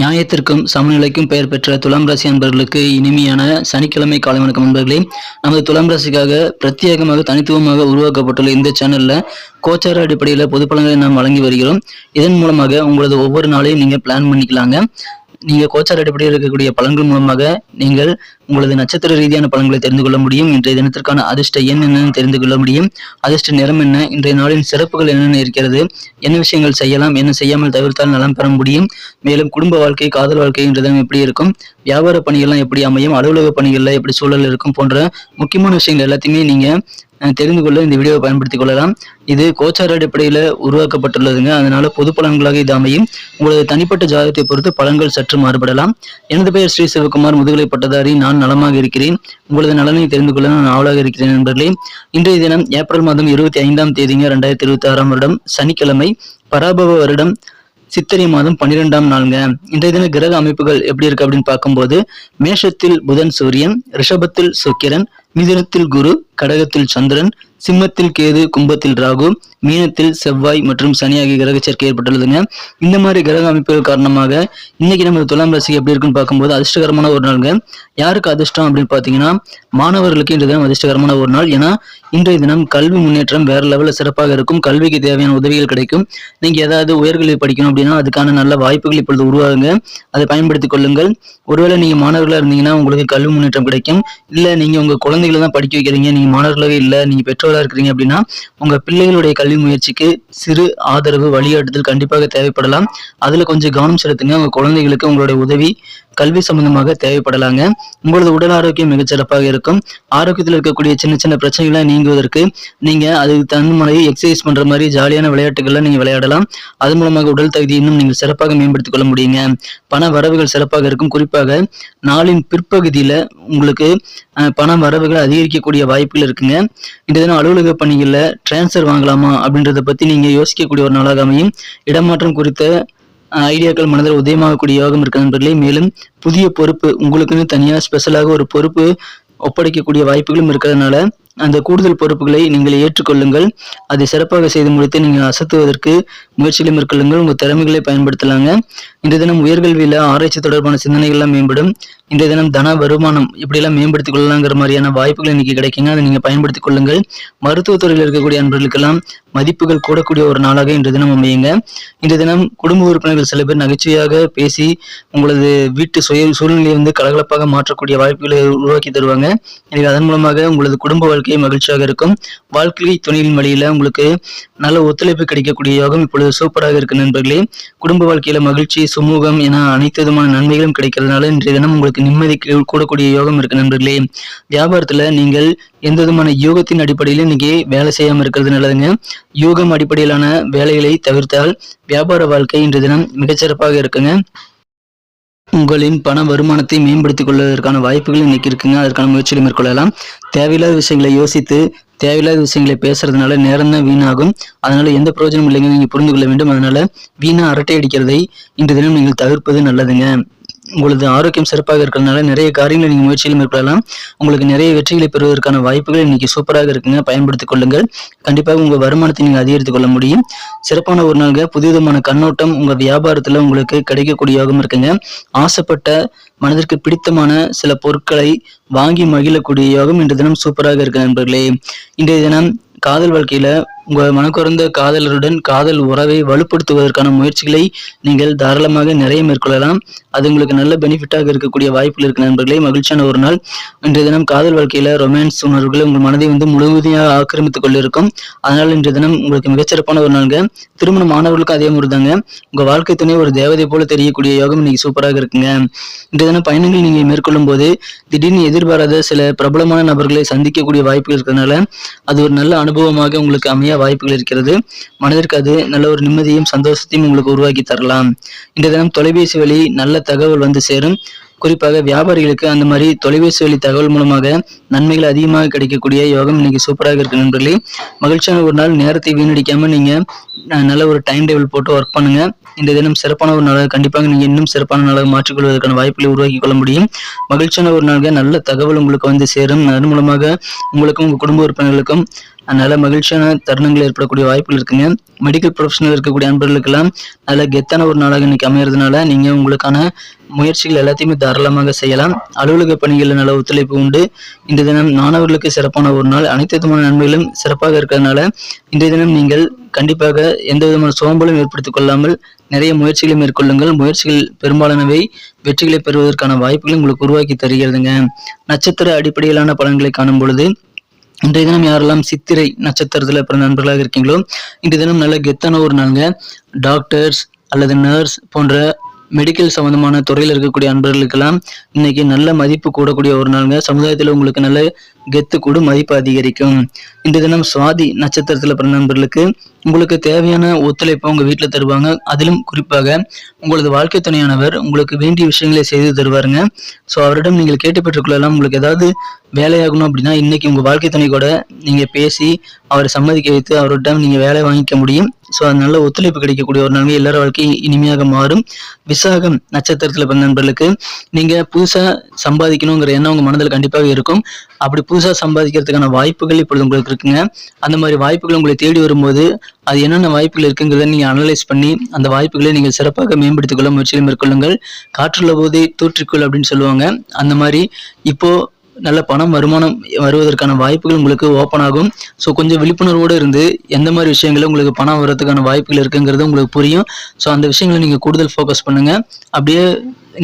நியாயத்திற்கும் சமநிலைக்கும் பெயர் பெற்ற துலாம் ராசி அன்பர்களுக்கு இனிமையான சனிக்கிழமை காலை வணக்கம் நண்பர்களே. நமது துலாம் ராசிக்காக பிரத்யேகமாக தனித்துவமாக உருவாக்கப்பட்டுள்ள இந்த சேனல்ல கோச்சார அடிப்படையில் பொது பலன்களை நாம் வழங்கி வருகிறோம். இதன் மூலமாக உங்களது ஒவ்வொரு நாளையும் நீங்க பிளான் பண்ணிக்கலாங்க. நீங்க கோச்சார அடிப்படையில் இருக்கக்கூடிய பலன்கள் மூலமாக நீங்கள் உங்களது நட்சத்திர ரீதியான பலன்களை தெரிந்து கொள்ள முடியும். இன்றைய தினத்திற்கான அதிர்ஷ்ட எண் என்னன்னு தெரிந்து கொள்ள முடியும். அதிர்ஷ்ட நிறம் என்ன, இன்றைய நாளின் சிறப்புகள் என்னென்ன இருக்கிறது, என்ன விஷயங்கள் செய்யலாம், என்ன செய்யாமல் தவிர்த்தால் நலம் பெற முடியும், மேலும் குடும்ப வாழ்க்கை, காதல் வாழ்க்கை இன்றைய தினம் எப்படி இருக்கும், வியாபார பணிகள்லாம் எப்படி அமையும், அலுவலக பணிகள்ல எப்படி சூழல் இருக்கும் போன்ற முக்கியமான விஷயங்கள் எல்லாத்தையுமே நீங்க தெரிந்து கொள்ள இந்த வீடியோவை பயன்படுத்திக் கொள்ளலாம். இது கோச்சார அடிப்படையில் உருவாக்கப்பட்டுள்ளதுங்க. அதனால பொது பலன்களாக இது அமையும். உங்களது தனிப்பட்ட ஜாதகத்தை பொறுத்து பலன்கள் சற்று மாறுபடலாம். எனது பெயர் ஸ்ரீ சிவகுமார், முதுகலை பட்டதாரி. நான் நலமாக இருக்கிறேன். உங்களது நலனை தெரிந்து கொள்ள நான் ஆவலாக இருக்கிறேன் நண்பர்களே. இன்றைய தினம் ஏப்ரல் மாதம் 25ஆம் தேதிங்க 2026ஆம் வருடம் சனிக்கிழமை, பராபவ வருடம் சித்திரை மாதம் 12ஆம் நாளுங்க. இன்றைய தின கிரக அமைப்புகள் எப்படி இருக்கு அப்படின்னு பார்க்கும்போது, மேஷத்தில் புதன் சூரியன், ரிஷபத்தில் சுக்கிரன், மிதுனத்தில் குரு, கடகத்தில் சந்திரன், சிம்மத்தில் கேது, கும்பத்தில் ராகு, மீனத்தில் செவ்வாய் மற்றும் சனி ஆகிய கிரக சேர்க்கை ஏற்பட்டுள்ளதுங்க. இந்த மாதிரி கிரக அமைப்புகள் காரணமாக இன்னைக்கு நம்ம துலாம் ராசி எப்படி இருக்குன்னு பார்க்கும்போது அதிர்ஷ்டகரமான ஒரு நாளுங்க. யாருக்கு அதிர்ஷ்டம் அப்படின்னு பார்த்தீங்கன்னா, மாணவர்களுக்கு இன்றைய தினம் அதிர்ஷ்டகரமான ஒரு நாள். ஏன்னா இன்றைய தினம் கல்வி முன்னேற்றம் வேற லெவலில் சிறப்பாக இருக்கும். கல்விக்கு தேவையான உதவிகள் கிடைக்கும். நீங்க ஏதாவது உயர்கல்வி படிக்கணும் அப்படின்னா அதுக்கான நல்ல வாய்ப்புகள் இப்பொழுது உருவாகுங்க. அதை பயன்படுத்திக் கொள்ளுங்கள். ஒருவேளை நீங்க மாணவர்களாக இருந்தீங்கன்னா உங்களுக்கு கல்வி முன்னேற்றம் கிடைக்கும். இல்ல நீங்க உங்க குழந்தைகளை தான் படிக்க வைக்கிறீங்க, நீங்க மாணவர்களாக இல்லை, நீங்க பெற்றோராக இருக்கிறீங்க அப்படின்னா உங்க பிள்ளைகளுடைய கல்வி முயற்சிக்கு சிறு ஆதரவு, வழிகாட்டுதல் கண்டிப்பாக தேவைப்படலாம். அதுல கொஞ்சம் கவனம் செலுத்துங்க. உங்க குழந்தைகளுக்கு உங்களுடைய உதவி கல்வி சம்பந்தமாக தேவைப்படலாங்க. உங்களது உடல் ஆரோக்கியம் மிகச்சிறப்பாக இருக்கும். ஆரோக்கியத்தில் இருக்கக்கூடிய சின்ன சின்ன பிரச்சனைகளை நீங்குவதற்கு நீங்க அதுக்கு தகுந்த மாதிரி எக்ஸசைஸ் பண்ற மாதிரி ஜாலியான விளையாட்டுகள்ல நீங்க விளையாடலாம். அது மூலமாக உடல் தகுதி இன்னும் நீங்கள் சிறப்பாக மேம்படுத்திக் கொள்ள முடியுங்க. பண வரவுகள் சிறப்பாக இருக்கும். குறிப்பாக நாளின் பிற்பகுதியில உங்களுக்கு பண வரவுகள் அதிகரிக்கக்கூடிய வாய்ப்புகள் இருக்குங்க. இந்த தினம் அலுவலக பணிகள்ல டிரான்ஸ்ஃபர் வாங்கலாமா அப்படின்றத பத்தி நீங்க யோசிக்கக்கூடிய ஒரு நாளாக அமையும். இடமாற்றம் குறித்த ஐடியாக்கள் மனதில் உதயமாகக்கூடிய யோகம் இருக்கு நண்பர்களே. மேலும் புதிய பொறுப்பு, உங்களுக்குன்னு தனியா ஸ்பெஷலாக ஒரு பொறுப்பு ஒப்படைக்கக்கூடிய வாய்ப்புகளும் இருக்கிறதுனால அந்த கூடுதல் பொறுப்புகளை நீங்கள் ஏற்றுக்கொள்ளுங்கள். அதை சிறப்பாக செய்து முடித்து நீங்கள் அசத்துவதற்கு முயற்சிகளை மேற்கொள்ளுங்கள். உங்கள் திறமைகளை பயன்படுத்தலாங்க. இன்றைய தினம் உயர்கல்வியில ஆராய்ச்சி தொடர்பான சிந்தனைகள்லாம் மேம்படும். இன்றைய தினம் தன வருமானம் இப்படியெல்லாம் மேம்படுத்திக் கொள்ளலாங்கிற மாதிரியான வாய்ப்புகள் இன்னைக்கு கிடைக்குங்க. அதை நீங்க பயன்படுத்திக் கொள்ளுங்கள். மருத்துவத்துறையில் இருக்கக்கூடிய அன்பர்களுக்கெல்லாம் மதிப்புகள் கூடக்கூடிய ஒரு நாளாக இன்றைய தினம் அமையுங்க. இன்றைய தினம் குடும்ப உறுப்பினர்கள் சில பேர் நகைச்சுவையாக பேசி உங்களது வீட்டு சூழ்நிலையை கலகலப்பாக மாற்றக்கூடிய வாய்ப்புகளை உருவாக்கி தருவாங்க. எனவே அதன் மூலமாக உங்களது குடும்ப வாழ்க்கை மகிழ்ச்சியாக இருக்கும். வாழ்க்கை துணையின் வழியில உங்களுக்கு நல்ல ஒத்துழைப்பு கிடைக்கக்கூடிய யோகம் இப்பொழுது சூப்பராக இருக்கு நண்பர்களே. குடும்ப வாழ்க்கையில மகிழ்ச்சி, சுமூகம் என அனைத்து விதமான நன்மைகளும் கிடைக்கிறதுனால இன்றைய தினம் உங்களுக்கு நிம்மதி கூடக்கூடிய யோகம் இருக்கு நண்பர்களே. வியாபாரத்துல நீங்கள் எந்த விதமான யோகத்தின் அடிப்படையில் இன்னைக்கு வேலை செய்யாம இருக்கிறது நல்லதுங்க. யோகம் அடிப்படையிலான வேலைகளை தவிர்த்தால் வியாபார வாழ்க்கை இன்றைய தினம் மிகச்சிறப்பாக இருக்குங்க. உங்களின் பண வருமானத்தை மேம்படுத்திக் கொள்வதற்கான வாய்ப்புகள் இன்னைக்கு இருக்குங்க. அதற்கான முயற்சிகளை மேற்கொள்ளலாம். தேவையில்லாத விஷயங்களை யோசித்து தேவையில்லாத விஷயங்களை பேசுறதுனால நேரம் தான் வீணாகும். அதனால எந்த பிரயோஜனம் இல்லைங்க, நீங்க புரிந்து கொள்ள வேண்டும். அதனால வீணா அரட்டை அடிக்கிறதை இன்று தினம் நீங்கள் தவிர்ப்பது நல்லதுங்க. உங்களது ஆரோக்கியம் சிறப்பாக இருக்கிறதுனால நிறைய காரியங்களை நீங்க முயற்சியில் மேற்கொள்ளலாம். உங்களுக்கு நிறைய வெற்றிகளை பெறுவதற்கான வாய்ப்புகள் இன்னைக்கு சூப்பராக இருக்குங்க. பயன்படுத்திக் கொள்ளுங்கள். கண்டிப்பாக உங்க வருமானத்தை நீங்க அதிகரித்துக் கொள்ள முடியும். சிறப்பான ஒரு நாளுங்க. புதியதமான கண்ணோட்டம் உங்க வியாபாரத்துல உங்களுக்கு கிடைக்கக்கூடிய யோகம் இருக்குங்க. ஆசைப்பட்ட மனதிற்கு பிடித்தமான சில பொருட்களை வாங்கி மகிழக்கூடிய யோகம் இன்றைய தினம் சூப்பராக இருக்கு நண்பர்களே. இன்றைய தினம் காதல் வாழ்க்கையில உங்க மனக்குறந்த காதலருடன் காதல் உறவை வலுப்படுத்துவதற்கான முயற்சிகளை நீங்கள் தாராளமாக நிறைய மேற்கொள்ளலாம். அது உங்களுக்கு நல்ல பெனிஃபிட்டாக இருக்கக்கூடிய வாய்ப்புகள் இருக்கு நண்பர்களே. மகிழ்ச்சியான ஒரு நாள். இன்றைய தினம் காதல் வாழ்க்கையில ரொமான்ஸ் உணர்வுகளை உங்கள் மனதை முழுவதையாக ஆக்கிரமித்துக் கொண்டிருக்கும். அதனால இன்றைய தினம் உங்களுக்கு மிகச்சிறப்பான ஒரு நாளுங்க. திருமண மாணவர்களுக்கும் அதே மாதிரி தாங்க. உங்க வாழ்க்கை துணை ஒரு தேவதை போல தெரியக்கூடிய யோகம் இன்னைக்கு சூப்பராக இருக்குங்க. இன்றைய தினம் பயணங்கள் நீங்க மேற்கொள்ளும் போது திடீர்னு எதிர்பாராத சில பிரபலமான நபர்களை சந்திக்கக்கூடிய வாய்ப்புகள் இருக்கிறதுனால அது ஒரு நல்ல அனுபவமாக உங்களுக்கு அமைய வாய்ப்புகள் இருக்கிறது. மனதிற்கு அது நல்ல ஒரு நிம்மதியும் சந்தோஷத்தையும் உங்களுக்கு உருவாக்கி தரலாம். இன்றைய தினம் தொலைபேசி வழி நல்ல தகவல் சேரும். குறிப்பாக வியாபாரிகளுக்கு அந்த மாதிரி தொலைபேசி வழி தகவல் மூலமாக நன்மைகள் அதிகமாக கிடைக்கக்கூடிய யோகம் இன்னைக்கு சூப்பராக இருக்கு நண்பர்களே. மகிழ்ச்சியான ஒரு நாள். நேரத்தை வீணடிக்காம நீங்க நல்ல ஒரு டைம் டேபிள் போட்டு ஒர்க் பண்ணுங்க. இந்த தினம் சிறப்பான ஒரு நாளாக கண்டிப்பாக நீங்க இன்னும் சிறப்பான நாளாக மாற்றிக்கொள்வதற்கான வாய்ப்புகளை உருவாக்கி கொள்ள முடியும். மகிழ்ச்சியான ஒரு நாளாக நல்ல தகவல் உங்களுக்கு வந்து சேரும். அதன் மூலமாக உங்களுக்கும் உங்க குடும்ப உறுப்பினர்களுக்கும் நல்ல மகிழ்ச்சியான தருணங்கள் ஏற்படக்கூடிய வாய்ப்புகள் இருக்குங்க. மெடிக்கல் ப்ரொஃபஷனல் இருக்கக்கூடிய அன்பர்களுக்கெல்லாம் நல்ல கெத்தான ஒரு நாளாக இன்னைக்கு அமையறதுனால நீங்க உங்களுக்கான முயற்சிகள் எல்லாத்தையுமே தாராளமாக செய்யலாம். அலுவலக பணிகளில் நல்ல ஒத்துழைப்பு உண்டு. இந்த தினம் மாணவர்களுக்கு சிறப்பான ஒரு நாள். அனைத்து விதமான நன்மைகளும் சிறப்பாக இருக்கிறதுனால இன்றைய தினம் நீங்கள் கண்டிப்பாக எந்த விதமான சோம்பலும் ஏற்படுத்திக் கொள்ளாமல் நிறைய முயற்சிகளை மேற்கொள்ளுங்கள். முயற்சிகள் பெரும்பாலானவை வெற்றிகளை பெறுவதற்கான வாய்ப்புகளை உங்களுக்கு உருவாக்கி தருகிறதுங்க. நட்சத்திர அடிப்படையிலான பலன்களை காணும் பொழுது இன்றைய தினம் யாரெல்லாம் சித்திரை நட்சத்திரத்துல பிறந்த நண்பர்களாக இருக்கீங்களோ இன்றைய தினம் நல்ல கெத்தான ஒரு நாளுங்க. டாக்டர்ஸ் அல்லது நர்ஸ் போன்ற மெடிக்கல் சம்பந்தமான துறையில் இருக்கக்கூடிய அன்பர்களுக்கெல்லாம் இன்னைக்கு நல்ல மதிப்பு கூடக்கூடிய ஒரு நாளுங்க. சமுதாயத்தில் உங்களுக்கு நல்ல கெத்து கூட மதிப்பு அதிகரிக்கும். இந்த தினம் சுவாதி நட்சத்திரத்துல பிறந்த நண்பர்களுக்கு உங்களுக்கு தேவையான ஒத்துழைப்பை உங்க வீட்டுல தருவாங்க. அதிலும் குறிப்பாக உங்களது வாழ்க்கை துணையானவர் உங்களுக்கு வேண்டிய விஷயங்களை செய்து தருவாருங்க. ஸோ அவரிடம் நீங்கள் கேட்டு பெற்றுக்கொள்ளலாம். உங்களுக்கு ஏதாவது வேலையாகணும் அப்படின்னா இன்னைக்கு உங்க வாழ்க்கை துணை கூட நீங்க பேசி அவரை சம்மதிக்க வைத்து அவர்கிட்ட நீங்க வேலை வாங்கிக்க முடியும். ஸோ அது நல்ல ஒத்துழைப்பு கிடைக்கக்கூடிய ஒரு நாள். எல்லார வாழ்க்கையும் இனிமையாக மாறும். விசாகம் நட்சத்திரத்துல பிறந்த நண்பர்களுக்கு நீங்க புதுசா சம்பாதிக்கணுங்கிற எண்ணம் உங்க மனதில் கண்டிப்பாக இருக்கும். அப்படி புதுசா சம்பாதிக்கிறதுக்கான வாய்ப்புகள் இப்பொழுது உங்களுக்கு இருக்குங்க. அந்த மாதிரி வாய்ப்புகள் உங்களை தேடி வரும்போது அது என்னென்ன வாய்ப்புகள் இருக்குங்கிறத நீங்க அனலைஸ் பண்ணி அந்த வாய்ப்புகளை நீங்கள் சிறப்பாக மேம்படுத்திக் கொள்ள முயற்சிகளை மேற்கொள்ளுங்கள். காற்றுள்ள போதே தூற்றிக்கொள் அப்படின்னு சொல்லுவாங்க. அந்த மாதிரி இப்போ நல்ல பணம் வருமானம் வருவதற்கான வாய்ப்புகள் உங்களுக்கு ஓப்பன் ஆகும். ஸோ கொஞ்சம் விழிப்புணர்வோடு இருந்து எந்த மாதிரி விஷயங்களும் உங்களுக்கு பணம் வர்றதுக்கான வாய்ப்புகள் இருக்குங்கிறது உங்களுக்கு புரியும். ஸோ அந்த விஷயங்களை நீங்கள் கூடுதல் ஃபோக்கஸ் பண்ணுங்க. அப்படியே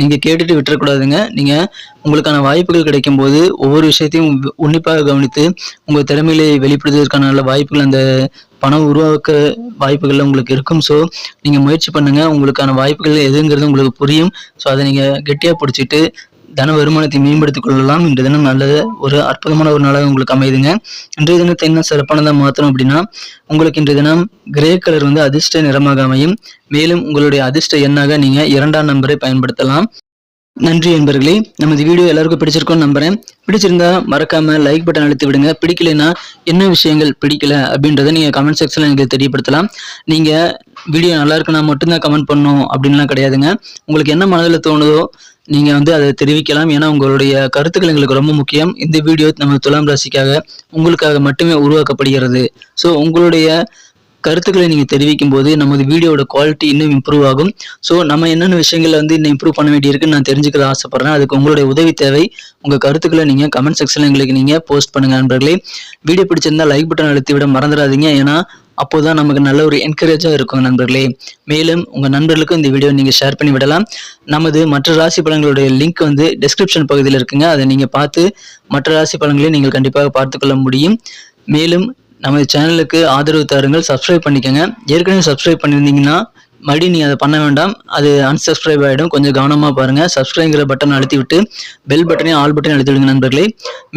நீங்கள் கேட்டுட்டு விட்டுறக்கூடாதுங்க. நீங்கள் உங்களுக்கான வாய்ப்புகள் கிடைக்கும் போது ஒவ்வொரு விஷயத்தையும் உன்னிப்பாக கவனித்து உங்கள் திறமையிலே வெளிப்படுத்துவதற்கான நல்ல வாய்ப்புகள் அந்த பணம் உருவாக்க வாய்ப்புகள் உங்களுக்கு இருக்கும். ஸோ நீங்கள் முயற்சி பண்ணுங்க. உங்களுக்கான வாய்ப்புகள் எதுங்கிறது உங்களுக்கு புரியும். ஸோ அதை நீங்கள் கெட்டியாக பிடிச்சிட்டு தன வருமானத்தை மேம்படுத்திக் கொள்ளலாம். இன்றைய தினம் நல்ல ஒரு அற்புதமான ஒரு நாளாக உங்களுக்கு அமையுதுங்க. இன்றைய தினத்தை என்ன சிறப்பானதாக மாற்றணும் அப்படின்னா உங்களுக்கு இன்றைய தினம் கிரே கலர் வந்து அதிர்ஷ்ட நிறமாக அமையும். மேலும் உங்களுடைய அதிர்ஷ்ட எண்ணாக நீங்க 2ஆம் நம்பரை பயன்படுத்தலாம். நன்றி நண்பர்களே. நமது வீடியோ எல்லாருக்கும் பிடிச்சிருக்கும்னு நம்புறேன். பிடிச்சிருந்தா மறக்காம லைக் பட்டன் அழுத்தி விடுங்க. பிடிக்கலைன்னா என்ன விஷயங்கள் பிடிக்கல அப்படின்றத நீங்க கமெண்ட் செக்ஷன்ல எனக்கு தெரியப்படுத்தலாம். நீங்க வீடியோ நல்லா இருக்குன்னா மட்டும்தான் கமெண்ட் பண்ணணும் அப்படின்லாம் கிடையாதுங்க. உங்களுக்கு என்ன மனதில் தோணுதோ நீங்க வந்து அதை தெரிவிக்கலாம். ஏன்னா உங்களுடைய கருத்துக்கள் எங்களுக்கு ரொம்ப முக்கியம். இந்த வீடியோ நம்ம துலாம் ராசிக்காக உங்களுக்காக மட்டுமே உருவாக்கப்படுகிறது. ஸோ உங்களுடைய கருத்துக்களை நீங்க தெரிவிக்கும் போது நமது வீடியோட குவாலிட்டி இன்னும் இம்ப்ரூவ் ஆகும். ஸோ நம்ம என்னென்ன விஷயங்கள்ல வந்து இன்னும் இம்ப்ரூவ் பண்ண வேண்டியிருக்குன்னு நான் தெரிஞ்சுக்க ஆசைப்படுறேன். அதுக்கு உங்களுடைய உதவி தேவை. உங்க கருத்துக்களை நீங்க கமெண்ட் செக்ஷன்ல எங்களுக்கு நீங்க போஸ்ட் பண்ணுங்க நண்பர்களே. வீடியோ பிடிச்சிருந்தா லைக் பட்டன் அழுத்தி விட மறந்துடாதீங்க. ஏன்னா அப்போதான் நமக்கு நல்ல ஒரு என்கரேஜா இருக்கும் நண்பர்களே. மேலும் உங்க நண்பர்களுக்கும் இந்த வீடியோ நீங்க ஷேர் பண்ணி விடலாம். நமது மற்ற ராசி பலன்களுடைய லிங்க் வந்து டிஸ்கிரிப்ஷன் பகுதியில் இருக்குங்க. அதை நீங்க பார்த்து மற்ற ராசி பலன்களையும் நீங்கள் கண்டிப்பாக பார்த்துக்கொள்ள முடியும். மேலும் நமது சேனலுக்கு ஆதரவு தாருங்கள். சப்ஸ்கிரைப் பண்ணிக்கோங்க. ஏற்கனவே சப்ஸ்கிரைப் பண்ணியிருந்தீங்கன்னா மறுபடியும் நீங்கள் அதை பண்ண வேண்டாம். அது அன்சப்ஸ்கிரைப் ஆகிடும். கொஞ்சம் கவனமாக பாருங்கள். சப்ஸ்கிரைங்கிற பட்டன் அழுத்தி விட்டு பெல் பட்டனையும் ஆல் பட்டனையும் அழுத்தி விடுங்க நண்பர்களே.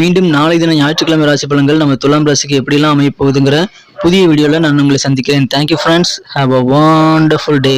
மீண்டும் நாளை தினம் ஞாயிற்றுக்கிழமை ராசி பலன்கள் நம்ம துலாம் ராசிக்கு எப்படிலாம் அமைய போகுதுங்கிற புதிய வீடியோவில் நான் உங்களை சந்திக்கிறேன். Thank you friends. Have a wonderful day.